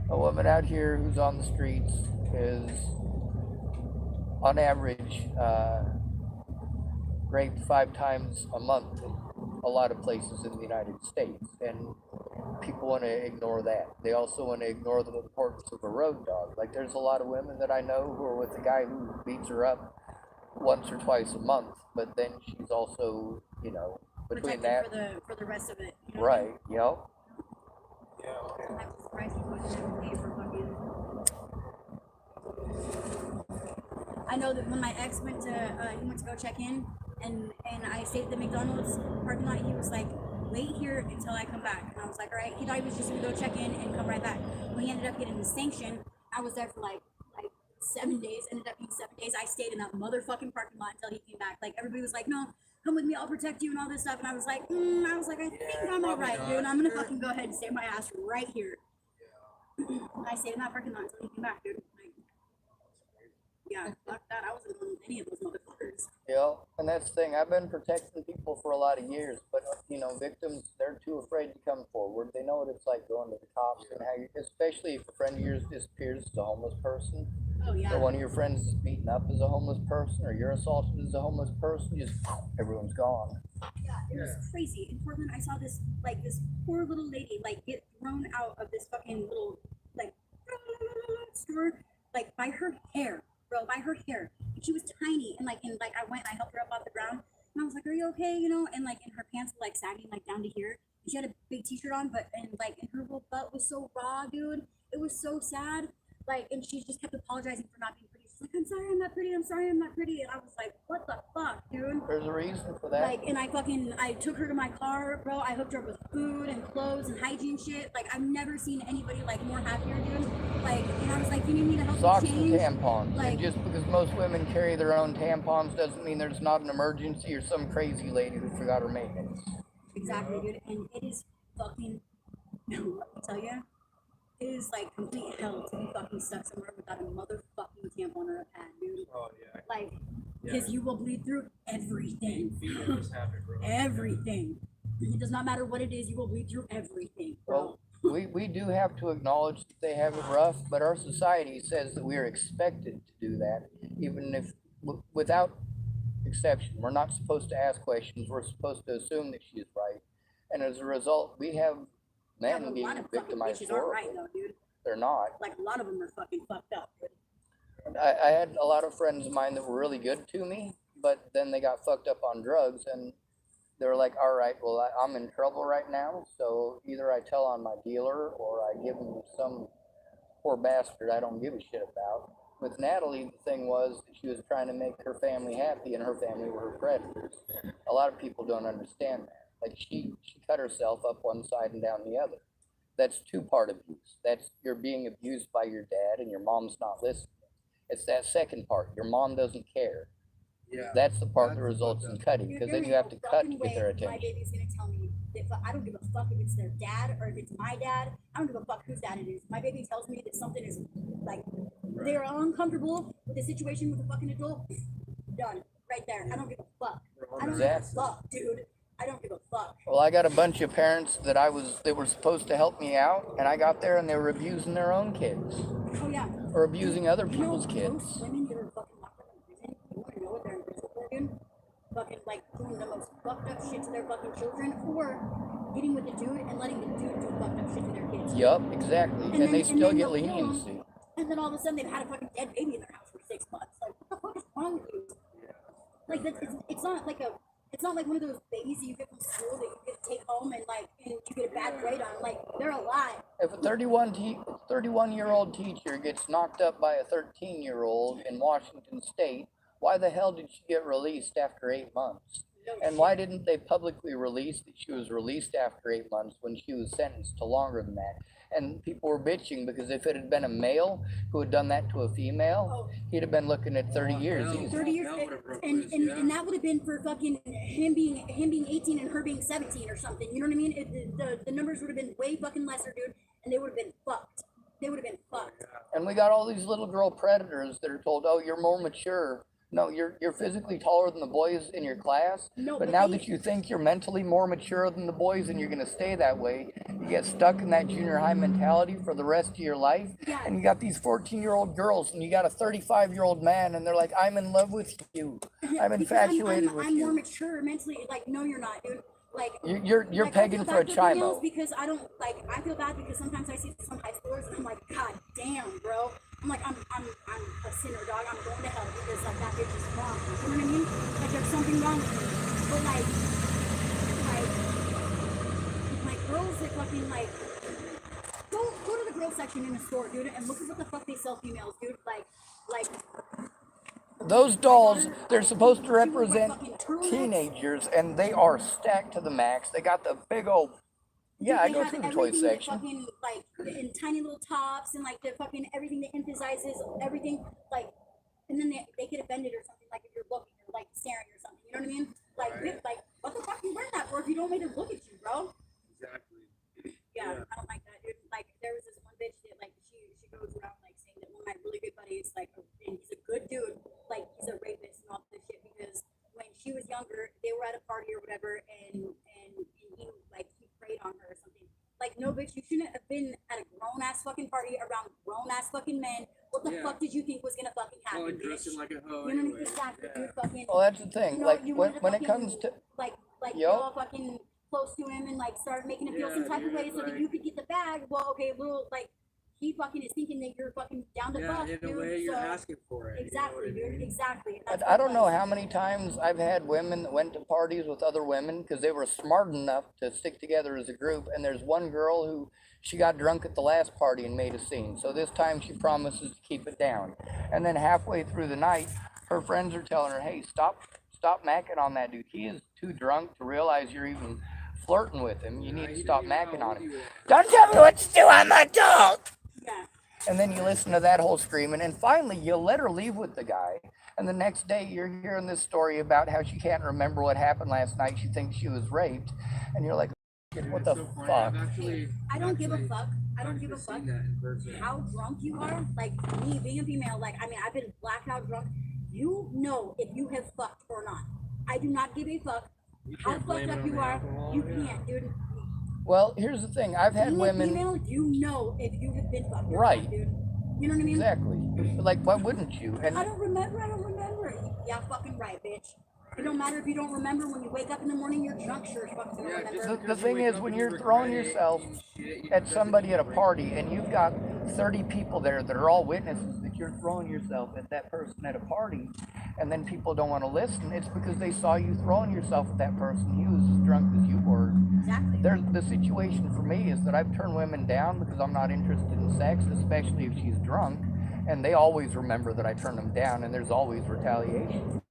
A woman out here who's on the streets is, on average, raped 5 times a month in a lot of places in the United States, and people want to ignore that. They also want to ignore the importance of a road dog. Like, there's a lot of women that I know who are with a guy who beats her up once or twice a month, but then she's also, you know, between protected that for the rest of it. You know right, yep. Yeah, okay. I'm surprised people didn't pay for fucking. I know that when my ex went to go check in, and I stayed at the McDonald's parking lot, he was like, wait here until I come back. And I was like, all right. He thought he was just gonna go check in and come right back. When he ended up getting the sanction, I was there for like 7 days. Ended up being 7 days. I stayed in that motherfucking parking lot until he came back. Like, everybody was like, no, come with me, I'll protect you and all this stuff. And I was like, I think I'm all right, dude. I'm gonna fucking go ahead and stay my ass right here. I stayed in that parking lot until he came back, dude. Like, yeah, fuck that. I wasn't going with any of those motherfuckers. Yeah, and that's the thing. I've been protecting people for a lot of years, but you know, victims, they're too afraid to come forward. They know what it's like going to the cops, and how you, especially if a friend of yours disappears as a homeless person, Oh yeah. or one of your friends is beaten up as a homeless person, or you're assaulted as a homeless person, just everyone's gone. Yeah, it was crazy. In Portland, I saw this poor little lady get thrown out of this fucking little store by her hair, bro, by her hair. And she was tiny, and I went and I helped her up off the ground, and I was like, "Are you okay?" You know, and and her pants were sagging down to here. And she had a big t-shirt on, and her little butt was so raw, dude. It was so sad. And she just kept apologizing for not being pretty. She's like, I'm sorry I'm not pretty, I'm sorry I'm not pretty. And I was like, what the fuck, dude? There's a reason for that. Like, and I took her to my car, bro. I hooked her up with food and clothes and hygiene shit. Like, I've never seen anybody, like, more happier, dude. Like, and I was like, you need me to help Socks you and change? tampons. Like, And just because most women carry their own tampons doesn't mean there's not an emergency or some crazy lady who forgot her maintenance. exactly, dude. And it is fucking, let me tell you, it is like complete hell to be fucking stuck somewhere without a motherfucking tampon or a pad, dude. Oh yeah. Like, because you will bleed through everything. Everything. It does not matter what it is, you will bleed through everything, bro. Well, we do have to acknowledge that they have it rough, but our society says that we are expected to do that, even if without exception. We're not supposed to ask questions. We're supposed to assume that she is right, and as a result, we have men but a being lot of fucking victimized. bitches aren't right though, dude. They're not. Like, a lot of them are fucking fucked up, dude. I had a lot of friends of mine that were really good to me, but then they got fucked up on drugs, and they were like, all right, well, I'm in trouble right now, so either I tell on my dealer or I give him to some poor bastard I don't give a shit about. With Natalie, the thing was that she was trying to make her family happy, and her family were her predators. A lot of people don't understand that. Like, she cut herself up one side and down the other. That's two-part abuse. That's you're being abused by your dad, and your mom's not listening. It's that second part. Your mom doesn't care. Yeah. That's the part that results in cutting, because then you have to cut to get their My attention. baby's gonna tell me if I don't give a fuck if it's their dad or if it's my dad. I don't give a fuck whose dad it is. My baby tells me that something is like they're uncomfortable with the situation with a fucking adult. Done. Right there. I don't give a fuck. I don't give a fuck, dude. I don't give a fuck. Well, I got a bunch of parents that were supposed to help me out, and I got there and they were abusing their own kids. Oh yeah. Or abusing other You know, people's kids. most women that are fucking locked up in prison, you want to know what they're in prison for, dude? Fucking like doing the most fucked up shit to their fucking children, or getting with the dude and letting the dude do fucked up shit to their kids. Yup, exactly. And they still get they'll kill 'em, leniency. and then all of a sudden they've had a fucking dead baby in their house for 6 months. Like, what the fuck is wrong with you? Like, it's not like it's not like one of those babies that you get from school that you get to take home and you get a bad grade on. Like, they're alive. If a 31-year-old teacher gets knocked up by a 13-year-old in Washington State, why the hell did she get released after 8 months? And why didn't they publicly release that she was released after 8 months when she was sentenced to longer than that? And people were bitching because if it had been a male who had done that to a female, he'd have been looking at 30 years. 30 years, and that would have been for fucking him being 18 and her being 17 or something. You know what I mean? The numbers would have been way fucking lesser, dude, and they would have been fucked. They would have been fucked. And we got all these little girl predators that are told, oh, you're more mature. No, you're physically taller than the boys in your class, No, but but now they- that you think you're mentally more mature than the boys and you're going to stay that way, you get stuck in that junior high mentality for the rest of your life. Yeah. And you got these 14-year-old girls and you got a 35-year-old man and they're like, I'm in love with you. I'm Because infatuated with I'm you. more mature mentally. Like, no, you're not, dude. Like, You're like, pegging I feel for a bad for females chimo. because I don't like. I feel bad because sometimes I see some high schoolers and I'm like, God damn, bro. I'm like, I'm a sinner, dog. I'm going to hell because like that bitch is wrong. You know what I mean? Like, there's something wrong with me. But like girls that fucking like go to the girl section in the store, dude, and look at what the fuck they sell females, dude. Like. Those dolls, they're supposed to represent teenagers, and they are stacked to the max. They got the big old, I go through the toy everything that section. fucking, like, in tiny little tops and like the fucking everything that emphasizes everything, like, and then they get offended or something, like if you're looking or like staring or something. You know what I mean? Like, like what the fuck are you wearing that for if you don't make her look at you, bro? Exactly. Yeah, I don't like that, dude. Like, there was this one bitch that like she goes around like saying that one of my really good buddies, like, and he's a good dude, like he's a rapist and all this shit because when she was younger, they were at a party or whatever, and he preyed on her or something. Like, no, bitch, you shouldn't have been at a grown ass fucking party around grown ass fucking men. What the fuck did you think was gonna fucking happen? Well, and dressing like a hoe. You know what I anyway. mean? Exactly, dude. Fucking. Well, that's the thing. You know, Like you when wanted to it fucking, comes to like Yup. you're all fucking close to him and like start making him feel some type of way so that you could get the bag. Well, okay, little like he fucking is thinking that you're fucking down to fuck, in dude. a way, you're So, asking for it. exactly, You know what I dude. mean? Exactly. But I don't know how many times I've had women that went to parties with other women because they were smart enough to stick together as a group. And there's one girl who she got drunk at the last party and made a scene. So this time she promises to keep it down. And then halfway through the night, her friends are telling her, "Hey, stop macking on that dude. He is too drunk to realize you're even flirting with him. You need to stop macking on him. Don't tell me what to do. I'm an adult." Yeah. And then you listen to that whole screaming, and finally you let her leave with the guy. And the next day you're hearing this story about how she can't remember what happened last night. She thinks she was raped, and you're like, what the fuck? I don't give a fuck. I don't give a fuck how drunk you are. Like me being a female, like I mean, I've been blackout drunk. You know if you have fucked or not. I do not give a fuck how fucked up you are. You can't, dude. Well, here's the thing. I've had Being women. a female, you know if you have been fucked or Right. not, dude. You know what I mean? Exactly. Like, why wouldn't you? And I don't remember. Yeah, fucking right, bitch. It don't matter if you don't remember. When you wake up in the morning, you're drunk. Sure as fuck, you don't remember. the thing is, when you're throwing yourself at somebody at a party and you've got 30 people there that are all witnesses that you're throwing yourself at that person at a party, and then people don't want to listen, it's because they saw you throwing yourself at that person. He was as drunk as you were. Exactly. The situation for me is that I've turned women down because I'm not interested in sex, especially if she's drunk, and they always remember that I turned them down, and there's always retaliation.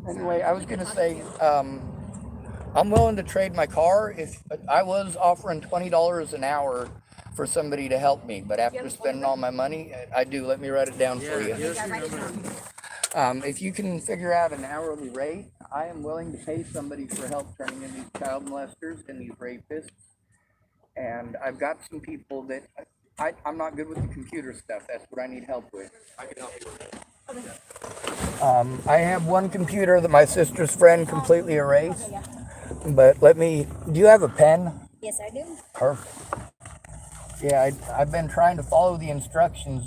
Anyway, I was gonna say, I'm willing to trade my car if I was offering $20 an hour for somebody to help me, but after spending all my money, I do. Let me write it down for you. If you can figure out an hourly rate, I am willing to pay somebody for help turning in these child molesters and these rapists. And I've got some people that I'm not good with the computer stuff. That's what I need help with. I can help you with it. I have one computer that my sister's friend completely erased. But do you have a pen? Yes, I do. Perfect. Yeah, I've been trying to follow the instructions.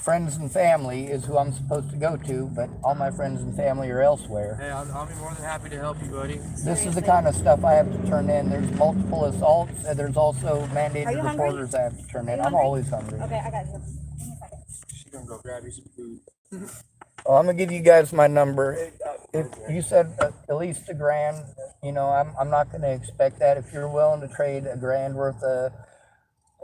Friends and family is who I'm supposed to go to, but all my friends and family are elsewhere. Hey, I'll be more than happy to help you, buddy. This is the kind of stuff I have to turn in. There's multiple assaults, and there's also mandated reporters I have to turn in. I'm always hungry. Okay, I got you. She's gonna go grab you some food. Well, I'm gonna give you guys my number. If you said at least $1,000, I'm not gonna expect that. If you're willing to trade $1,000 worth of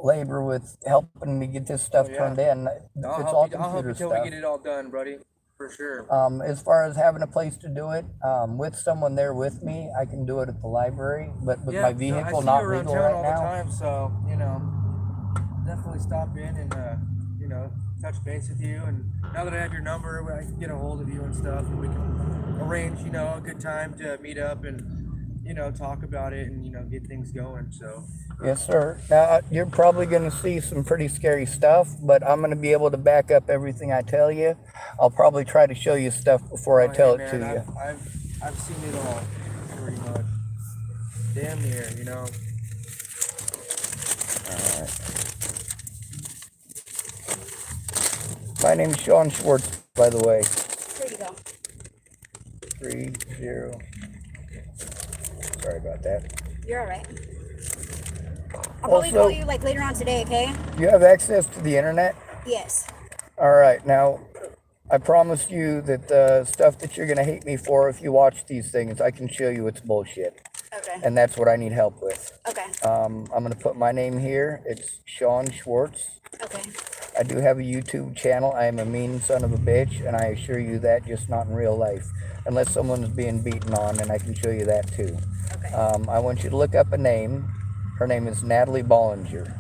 labor with helping me get this stuff turned in, it's all computer I'll help you till stuff. we get it all done, buddy. For sure. As far as having a place to do it, with someone there with me, I can do it at the library, but with my vehicle not legal right all now. the time, so definitely stop in and touch base with you. And now that I have your number, I can get a hold of you and stuff, and we can arrange a good time to meet up and talk about it and get things going. So Yes, sir. Now, you're probably going to see some pretty scary stuff, but I'm going to be able to back up everything I tell you. I'll probably try to show you stuff before I tell it to you. I've seen it all, pretty much. Damn near, All right. My name's Sean Schwartz, by the way. There you go. 30. Sorry about that. You're all right. I'll probably call you later on today, okay? You have access to the internet? Yes. All right. Now, I promise you that the stuff that you're going to hate me for, if you watch these things, I can show you it's bullshit. Okay. And that's what I need help with. Okay. I'm going to put my name here. It's Sean Schwartz. Okay. I do have a YouTube channel. I am a mean son of a bitch, and I assure you that, just not in real life. Unless someone's being beaten on, and I can show you that too. Okay. I want you to look up a name. Her name is Natalie Bollinger.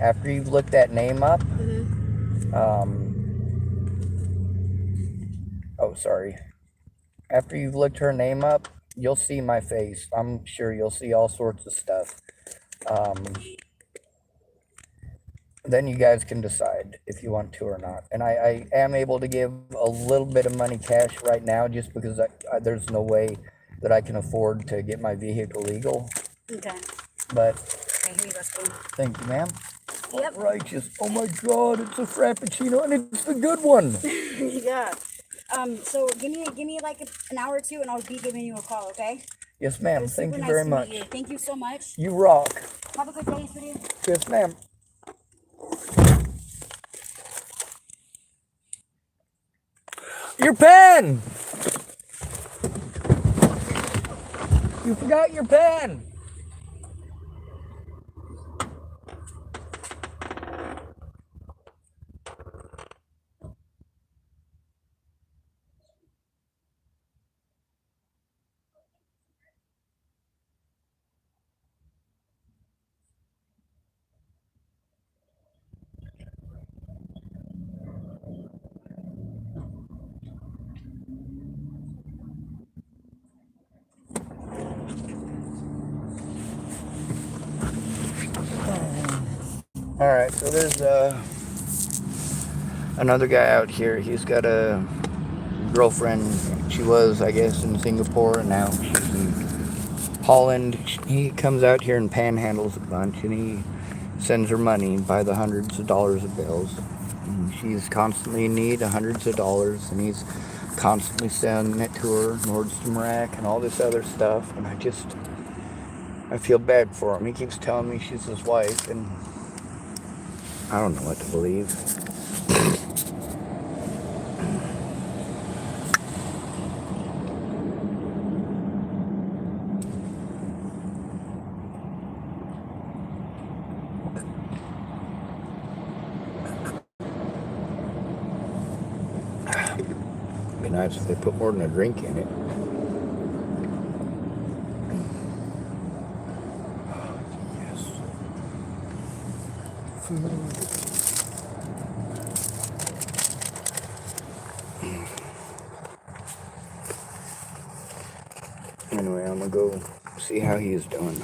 After you've looked that name up, After you've looked her name up, you'll see my face. I'm sure you'll see all sorts of stuff. Then you guys can decide if you want to or not. And I am able to give a little bit of money cash right now just because there's no way that I can afford to get my vehicle legal. Okay. But Okay, here you go, spoon. thank you, ma'am. Yep. Righteous. Oh my God, it's a Frappuccino and it's the good one. Yeah. So give me like an hour or two and I'll be giving you a call, okay? Yes, It ma'am. was Thank super you nice very to much. meet you. Thank you so much. You rock. Have a good day, sweetie. Yes, ma'am. Your pen! You forgot your pen! Alright, so there's another guy out here. He's got a girlfriend. She was, I guess, in Singapore, and now she's in Holland. He comes out here and panhandles a bunch, and he sends her money by the hundreds of dollars of bills. And she's constantly in need of hundreds of dollars, and he's constantly sending it to her, Nordstrom Rack, and all this other stuff. And I feel bad for him. He keeps telling me she's his wife, and I don't know what to believe. It'd be nice if they put more than a drink in it. Yes. Food. Anyway, I'm gonna go see how he's doing.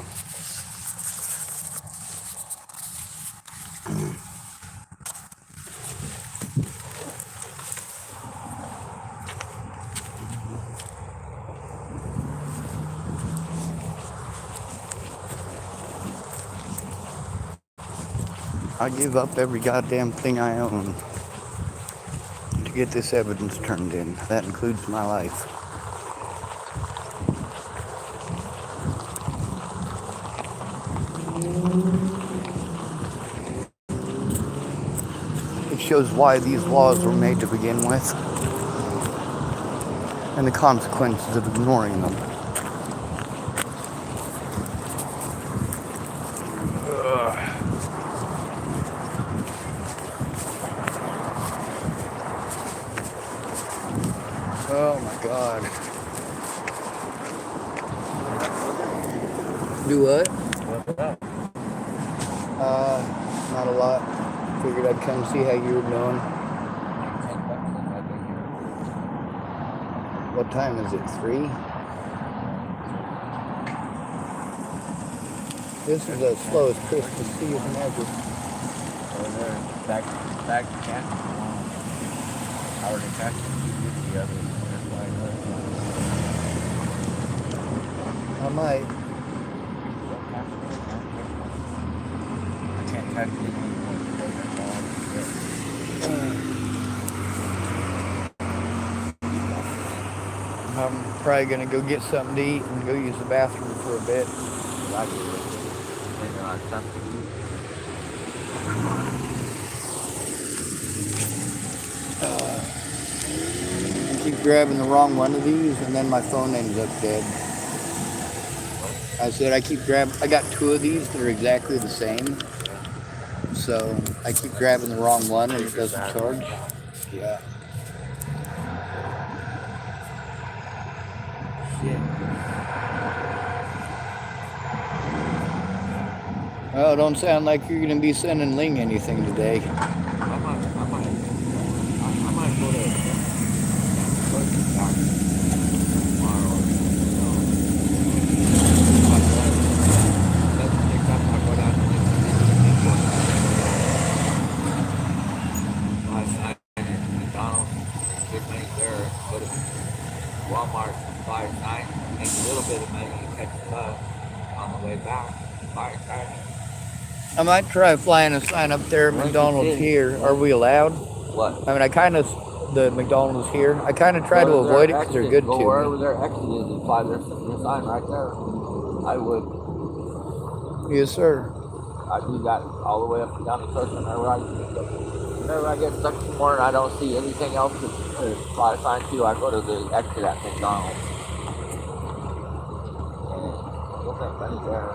I give up every goddamn thing I own to get this evidence turned in. That includes my life. It shows why these laws were made to begin with and the consequences of ignoring them. Oh my god. Do what? Not a lot. Figured I'd come see how you were doing. What time is it? 3? This is the slowest Christmas season ever. Back to Canton. I already texted you the other. I might. I can't text you anymore. I'm probably gonna go get something to eat and go use the bathroom for a bit. I keep grabbing the wrong one of these, and then my phone ends up dead. I said I got 2 of these that are exactly the same. So I keep grabbing the wrong one and it doesn't charge. Yeah. Well, don't sound like you're gonna be sending Ling anything today. I might go to the doctor tomorrow. I'll go down to last night at McDonald's, good money there. Go to Walmart, buy a night, make a little bit of money, and catch the bus on the way back, buy a car. I might try flying a sign up there at McDonald's here. Are we allowed? What? I mean, the McDonald's here. I kind of try to avoid it because they're good Go to wherever me. their exit is and fly their the sign right there, I would. Yes, sir. I do that all the way up and down the coast whenever I get stuck somewhere and I don't see anything else to fly a sign to, I go to the exit at McDonald's. And you'll make money there.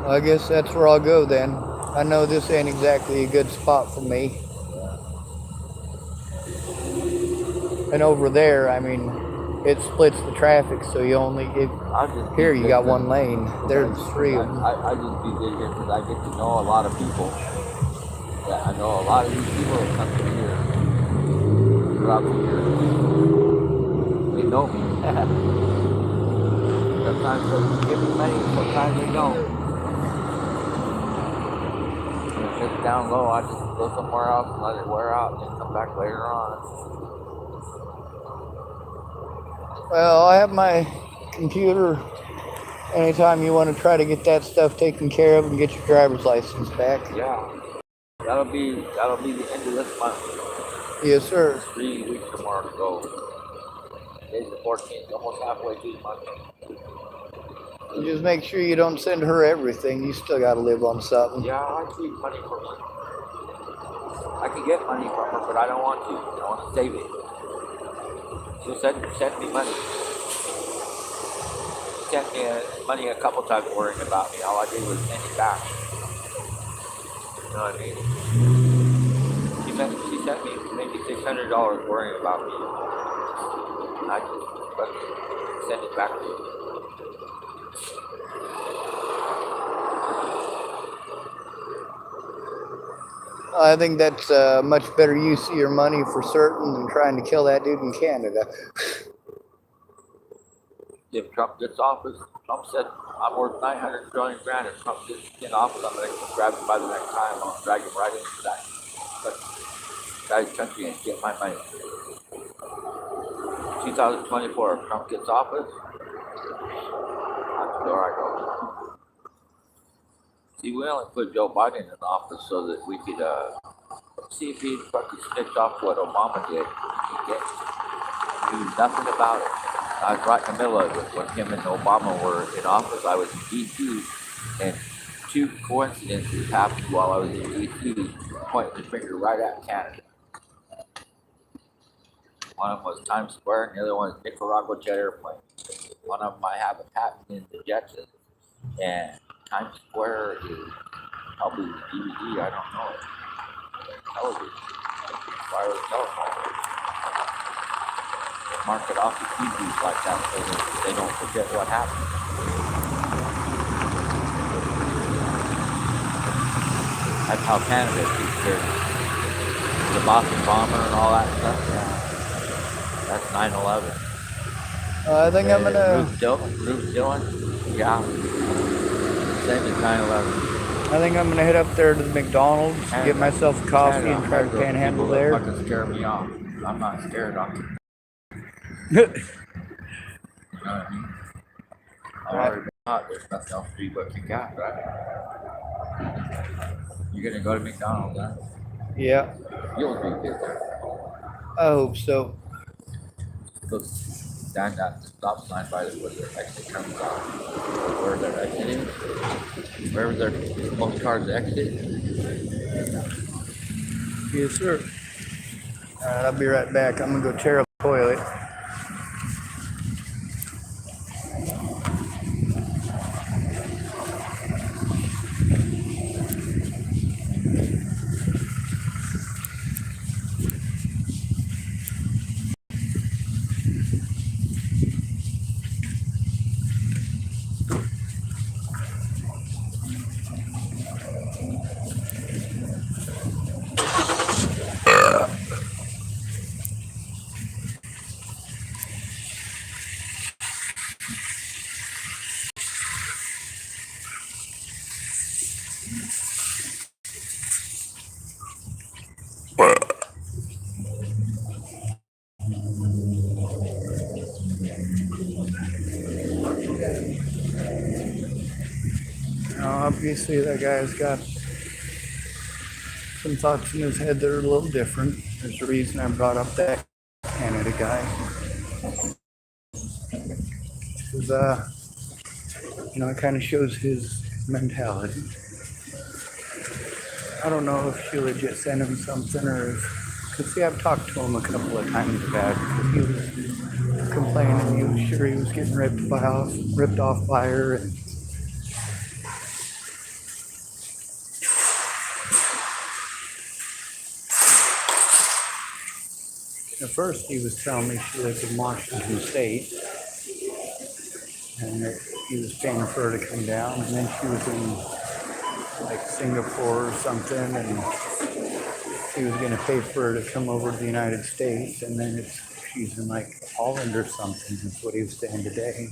I guess that's where I'll go then. I know this ain't exactly a good spot for me. And over there, I mean, it splits the traffic, so you only here you got one lane. There's three of them. I just be good here because I get to know a lot of people. Yeah, I know a lot of these people that come through here throughout the years. They know me. Sometimes they give me money, sometimes they don't. When it gets down low, I just go somewhere else and let it wear out and then come back later on. Well, I have my computer. Anytime you want to try to get that stuff taken care of and get your driver's license back. Yeah. That'll be the end of this month. Yes, sir. 3 weeks tomorrow to go. Today's the 14th, almost halfway through the month. Just make sure you don't send her everything. You still got to live on something. Yeah, I keep money from her. I can get money from her, but I don't want to. I want to save it. She'll send me money. She sent me money a couple times worrying about me. All I did was send it back. You know what I mean? She sent me maybe $600 worrying about me. And I just send it back to her. I think that's a much better use of your money for certain than trying to kill that dude in Canada. If Trump gets office, Trump said I'm worth 900 trillion grand. If Trump gets in office, I'm going to grab him by the next time. I'll drag him right into that guy's country and get my money. 2024, if Trump gets office, that's where I go. See, we only put Joe Biden in office so that we could see if he'd fucking snitch off what Obama did. He knew nothing about it. I was right in the middle of it when him and Obama were in office. I was in D.C. and two coincidences happened while I was in D.C. pointing the finger right at Canada. One of them was Times Square and the other one was Nicaragua jet airplane. One of them I have a patent in the Jetsons, and Times Square is probably the DVD, I don't know it. Television. Wireless telephone. They mark it off the TVs like that so that they don't forget what happened. That's how Canada keeps their the Boston bomber and all that stuff. Yeah. That's 9/11. I think I'm gonna. Ruth Dillon. Yeah. Same as 9/11. I think I'm gonna head up there to the McDonald's, get myself a coffee, and try to panhandle there. Fucking scare me off. I'm not scared of them. You know what I mean? I've already been hot. There's nothing else to do but kick out, right? You're gonna go to McDonald's, huh? Yeah, You'll be good there. I hope so. Look, stand at the stop sign by where their exit comes out. Where their exit is. Wherever most cars exit. Yes, sir. Alright, I'll be right back. I'm gonna go tear up the toilet. Obviously, that guy's got some thoughts in his head that are a little different. There's a reason I brought up that Canada guy. because, it kind of shows his mentality. I don't know if she legit sent him something or if, because see, I've talked to him a couple of times about it because he was complaining. He was sure he was getting ripped off by her. And at first, he was telling me she lived in Washington State and that he was paying for her to come down. And then she was in like Singapore or something, and he was going to pay for her to come over to the United States. And then she's in like Holland or something. That's what he was saying today.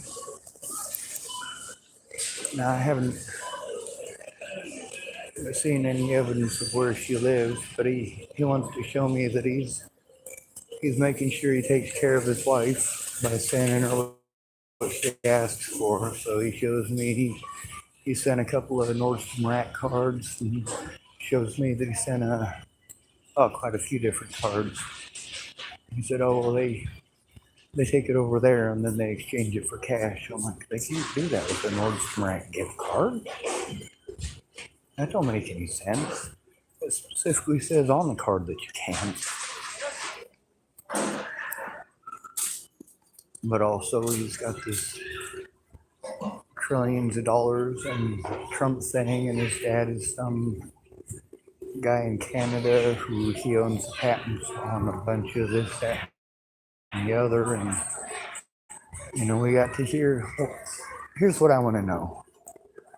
Now, I haven't seen any evidence of where she lives, but he wants to show me that he's making sure he takes care of his wife by sending her what she asks for. So he shows me he sent a couple of Nordstrom Rack cards, and shows me that he sent quite a few different cards. He said, "Oh, well, they take it over there and then they exchange it for cash." I'm like, they can't do that with a Nordstrom Rack gift card. That don't make any sense. It specifically says on the card that you can't. But also, he's got this trillions of dollars and Trump thing, and his dad is some guy in Canada who he owns patents on a bunch of this, that, and the other. And, we got to hear. Here's what I want to know.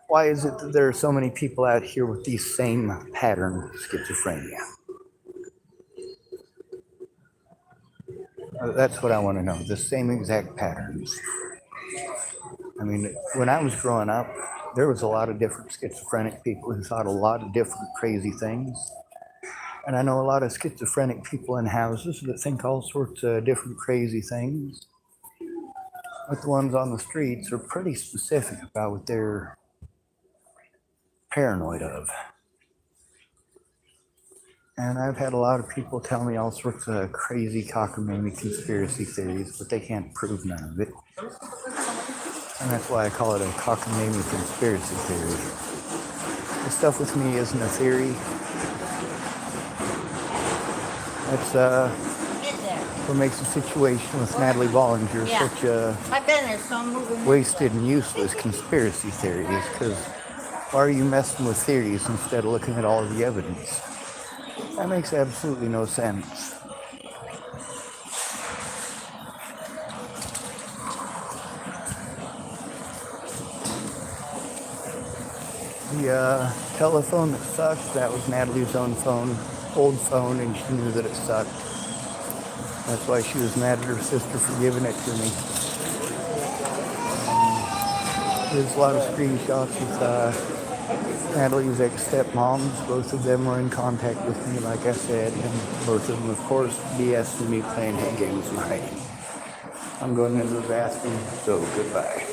Why is it that there are so many people out here with these same pattern schizophrenia? That's what I want to know. The same exact patterns. I mean, when I was growing up, there was a lot of different schizophrenic people who thought a lot of different crazy things. And I know a lot of schizophrenic people in houses that think all sorts of different crazy things. But the ones on the streets are pretty specific about what they're paranoid of. And I've had a lot of people tell me all sorts of crazy cockamamie conspiracy theories, but they can't prove none of it. And that's why I call it a cockamamie conspiracy theory. The stuff with me isn't a theory. That's what makes the situation with Natalie Bollinger such a wasted and useless conspiracy theories, because why are you messing with theories instead of looking at all of the evidence? That makes absolutely no sense. The telephone that sucked, that was Natalie's own phone, old phone, and she knew that it sucked. That's why she was mad at her sister for giving it to me. There's a lot of screenshots with Natalie's ex-stepmoms. Both of them were in contact with me, like I said, and both of them, of course, BS'd me playing hit games tonight. I'm going into the bathroom, so goodbye.